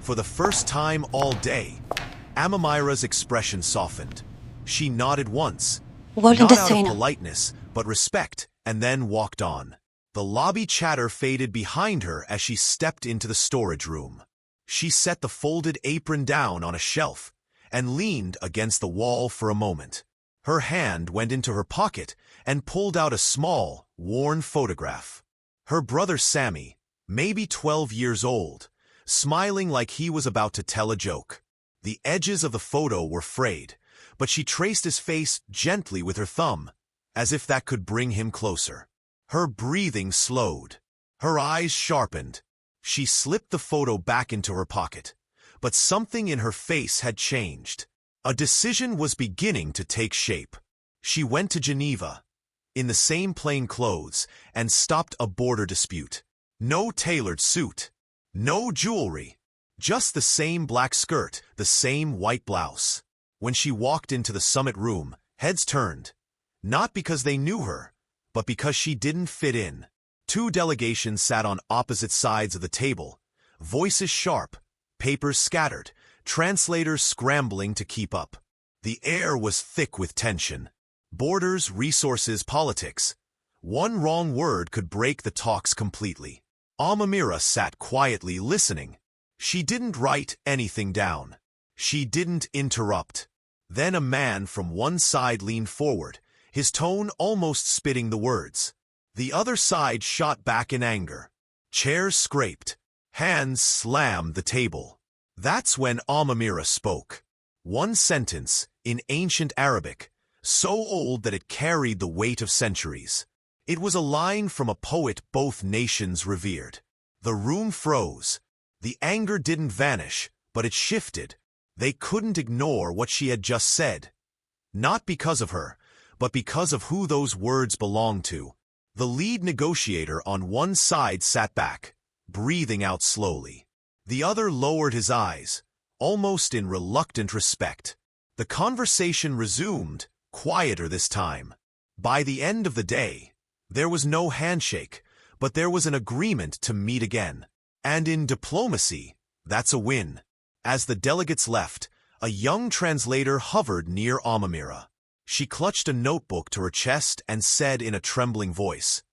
For the first time all day, Amamira's expression softened. She nodded once, not out of politeness, but respect, and then walked on. The lobby chatter faded behind her as she stepped into the storage room. She set the folded apron down on a shelf and leaned against the wall for a moment. Her hand went into her pocket and pulled out a small, worn photograph. Her brother Sammy, maybe 12 years old, smiling like he was about to tell a joke. The edges of the photo were frayed, but she traced his face gently with her thumb, as if that could bring him closer. Her breathing slowed. Her eyes sharpened. She slipped the photo back into her pocket, but something in her face had changed. A decision was beginning to take shape. She went to Geneva, in the same plain clothes, and stopped a border dispute. No tailored suit, no jewelry, just the same black skirt, the same white blouse. When she walked into the summit room, heads turned, not because they knew her, but because she didn't fit in. Two delegations sat on opposite sides of the table, voices sharp, papers scattered, translators scrambling to keep up. The air was thick with tension. Borders, resources, politics. One wrong word could break the talks completely. Amamira sat quietly listening. She didn't write anything down. She didn't interrupt. Then a man from one side leaned forward, his tone almost spitting the words. The other side shot back in anger. Chairs scraped. Hands slammed the table. That's when Amamira spoke. One sentence, in ancient Arabic, so old that it carried the weight of centuries. It was a line from a poet both nations revered. The room froze. The anger didn't vanish, but it shifted. They couldn't ignore what she had just said. Not because of her, but because of who those words belonged to. The lead negotiator on one side sat back, breathing out slowly. The other lowered his eyes, almost in reluctant respect. The conversation resumed, quieter this time. By the end of the day, there was no handshake, but there was an agreement to meet again. And in diplomacy, that's a win. As the delegates left, a young translator hovered near Amamira. She clutched a notebook to her chest and said in a trembling voice,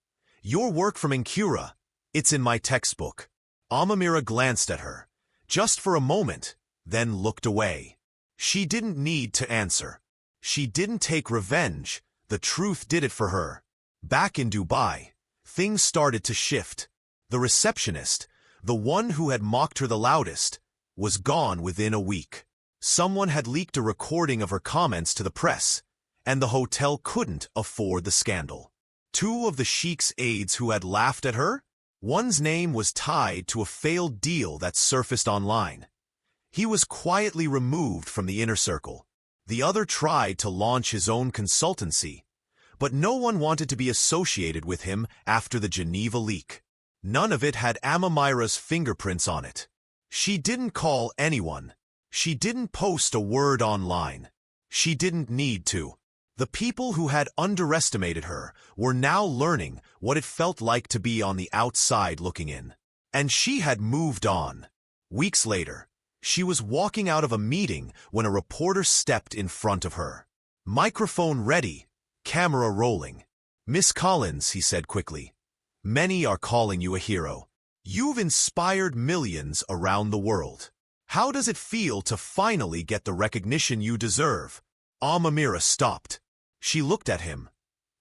"Your work from Incura, it's in my textbook." Amamira glanced at her, just for a moment, then looked away. She didn't need to answer. She didn't take revenge. The truth did it for her. Back in Dubai, things started to shift. The receptionist, the one who had mocked her the loudest, was gone within a week. Someone had leaked a recording of her comments to the press, and the hotel couldn't afford the scandal. Two of the Sheikh's aides who had laughed at her, one's name was tied to a failed deal that surfaced online. He was quietly removed from the inner circle. The other tried to launch his own consultancy, but no one wanted to be associated with him after the Geneva leak. None of it had Amamira's fingerprints on it. She didn't call anyone. She didn't post a word online. She didn't need to. The people who had underestimated her were now learning what it felt like to be on the outside looking in. And she had moved on. Weeks later, she was walking out of a meeting when a reporter stepped in front of her. Microphone ready, camera rolling. "Miss Collins," he said quickly, "many are calling you a hero. You've inspired millions around the world. How does it feel to finally get the recognition you deserve?" Amamira stopped. She looked at him,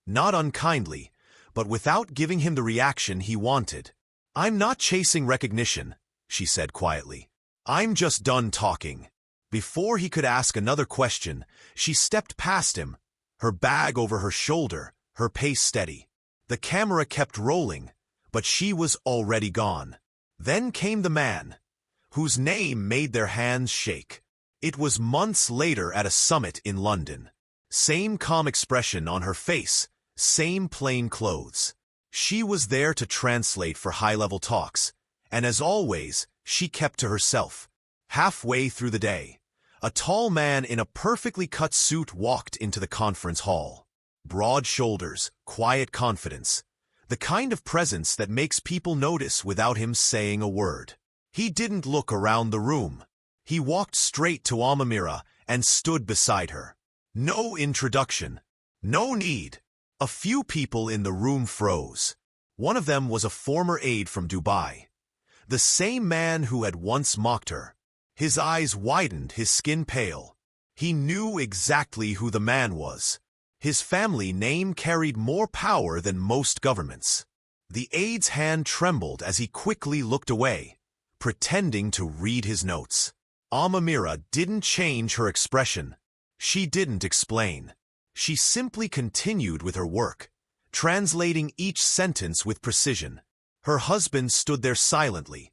not unkindly, but without giving him the reaction he wanted. "I'm not chasing recognition," she said quietly. "I'm just done talking." Before he could ask another question, she stepped past him, her bag over her shoulder, her pace steady. The camera kept rolling, but she was already gone. Then came the man, whose name made their hands shake. It was months later at a summit in London. Same calm expression on her face, same plain clothes. She was there to translate for high-level talks, and as always, she kept to herself. Halfway through the day, a tall man in a perfectly cut suit walked into the conference hall. Broad shoulders, quiet confidence, the kind of presence that makes people notice without him saying a word. He didn't look around the room. He walked straight to Amamira and stood beside her. No introduction. No need. A few people in the room froze. One of them was a former aide from Dubai. The same man who had once mocked her. His eyes widened, his skin pale. He knew exactly who the man was. His family name carried more power than most governments. The aide's hand trembled as he quickly looked away, pretending to read his notes. Amamira didn't change her expression. She didn't explain. She simply continued with her work, translating each sentence with precision. Her husband stood there silently,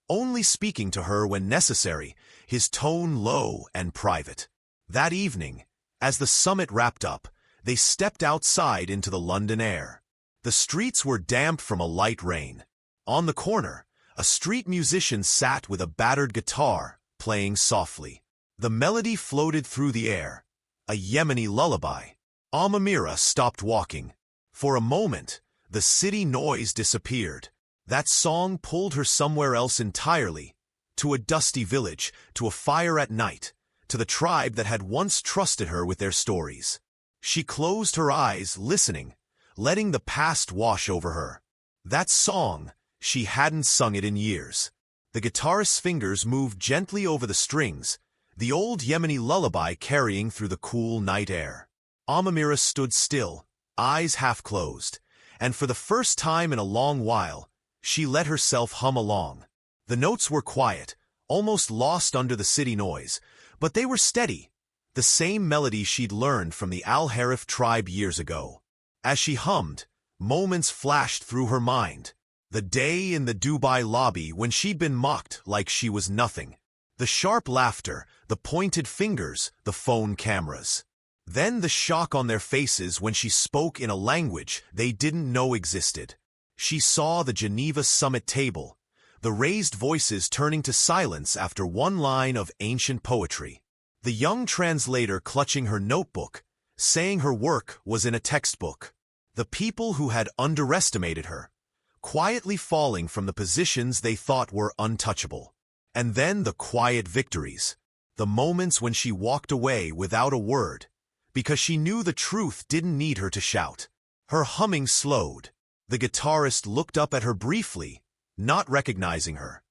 only speaking to her when necessary, his tone low and private. That evening, as the summit wrapped up, they stepped outside into the London air. The streets were damp from a light rain. On the corner, a street musician sat with a battered guitar, playing softly. The melody floated through the air, a Yemeni lullaby. Amamira stopped walking. For a moment, the city noise disappeared. That song pulled her somewhere else entirely, to a dusty village, to a fire at night, to the tribe that had once trusted her with their stories. She closed her eyes, listening, letting the past wash over her. That song, she hadn't sung it in years. The guitarist's fingers moved gently over the strings, the old Yemeni lullaby carrying through the cool night air. Amamira stood still, eyes half closed, and for the first time in a long while, she let herself hum along. The notes were quiet, almost lost under the city noise, but they were steady, the same melody she'd learned from the Al-Harif tribe years ago. As she hummed, moments flashed through her mind. The day in the Dubai lobby when she'd been mocked like she was nothing. The sharp laughter, the pointed fingers, the phone cameras. Then the shock on their faces when she spoke in a language they didn't know existed. She saw the Geneva summit table, the raised voices turning to silence after one line of ancient poetry. The young translator clutching her notebook, saying her work was in a textbook. The people who had underestimated her, quietly falling from the positions they thought were untouchable. And then the quiet victories, the moments when she walked away without a word, because she knew the truth didn't need her to shout. Her humming slowed. The guitarist looked up at her briefly, not recognizing her,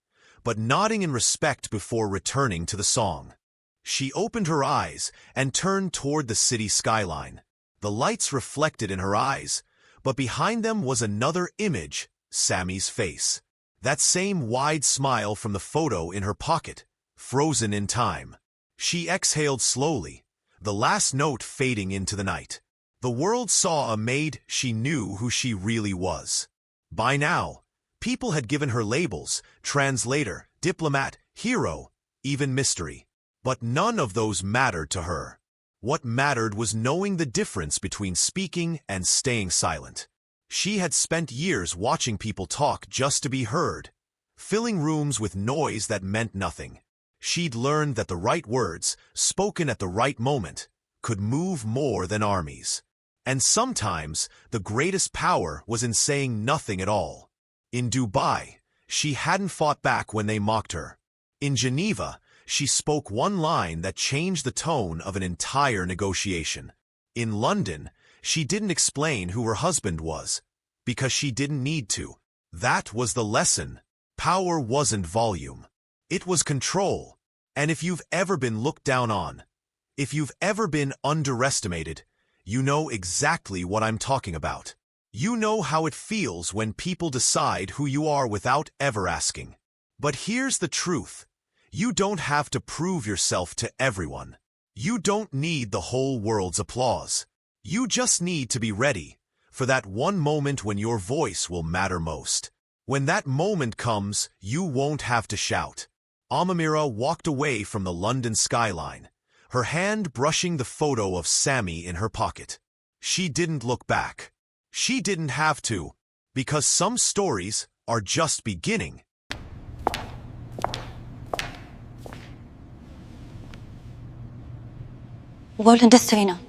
but nodding in respect before returning to the song. She opened her eyes and turned toward the city skyline. The lights reflected in her eyes, but behind them was another image, Sammy's face. That same wide smile from the photo in her pocket, frozen in time. She exhaled slowly, the last note fading into the night. The world saw a Maid she knew who she really was. By now, people had given her labels, translator, diplomat, hero, even mystery. But none of those mattered to her. What mattered was knowing the difference between speaking and staying silent. She had spent years watching people talk just to be heard, filling rooms with noise that meant nothing. She'd learned that the right words, spoken at the right moment, could move more than armies. And sometimes, the greatest power was in saying nothing at all. In Dubai, she hadn't fought back when they mocked her. In Geneva, she spoke one line that changed the tone of an entire negotiation. In London, she didn't explain who her husband was, because she didn't need to. That was the lesson. Power wasn't volume. It was control. And if you've ever been looked down on, if you've ever been underestimated, you know exactly what I'm talking about. You know how it feels when people decide who you are without ever asking. But here's the truth. You don't have to prove yourself to everyone. You don't need the whole world's applause. You just need to be ready for that one moment when your voice will matter most. When that moment comes, you won't have to shout. Amamira walked away from the London skyline, her hand brushing the photo of Sammy in her pocket. She didn't look back. She didn't have to, because some stories are just beginning. وقول انت السفينة